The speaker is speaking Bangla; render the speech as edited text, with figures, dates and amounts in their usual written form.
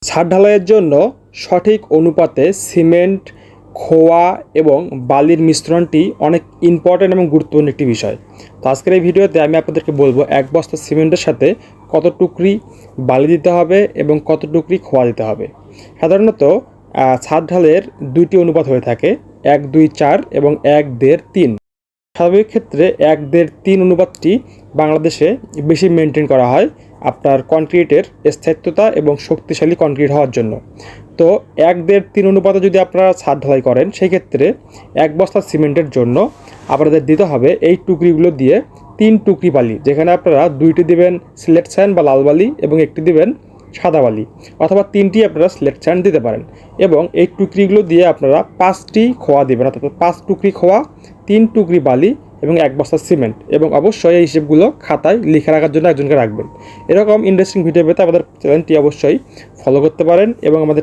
ছাদ ঢালাইয়ের জন্য সঠিক অনুপাতে সিমেন্ট, খোয়া এবং বালির মিশ্রণটি অনেক ইম্পর্ট্যান্ট এবং গুরুত্বপূর্ণ একটি বিষয়। তো আজকের এই ভিডিওতে আমি আপনাদেরকে বলবো 1 বস্তা সিমেন্টের সাথে কত টুকরি বালি দিতে হবে এবং কত টুকরি খোয়া দিতে হবে। সাধারণত ছাদ ঢালাইয়ের 2টি অনুপাত হয়ে থাকে, 1-2-4 এবং 1-1.5-3। স্বাভাবিক ক্ষেত্রে 1-1.5-3 অনুপাতটি বাংলাদেশে বেশি মেনটেন করা হয় আপনার কনক্রিটের স্থায়িত্বতা এবং শক্তিশালী কনক্রিট হওয়ার জন্য। তো 1-1.5-3 অনুপাতে যদি আপনারা ছাদ ঢালাই করেন, সেই ক্ষেত্রে 1 বস্তা সিমেন্টের জন্য আপনাদের দিতে হবে এই টুকরিগুলো দিয়ে 3 টুকরি বালি, যেখানে আপনারা 2টি দেবেন সিলেট স্যান্ড বা লাল বালি এবং 1টি দেবেন সাদা বালি, অথবা 3টি আপনারা সিলেট স্যান্ড দিতে পারেন। এবং এই টুকরিগুলো দিয়ে আপনারা 5টি খোয়া দেবেন, অর্থাৎ 5 টুকরি খোয়া, 3 টুকরি বালি এবং 1 বস্তা সিমেন্ট। এবং অবশ্যই এই হিসেবগুলো খাতায় লিখে রাখার জন্য একজনকে রাখবেন। এরকম ইন্টারেস্টিং ভিডিও পেতে আমাদের চ্যানেলটি অবশ্যই ফলো করতে পারেন এবং আমাদের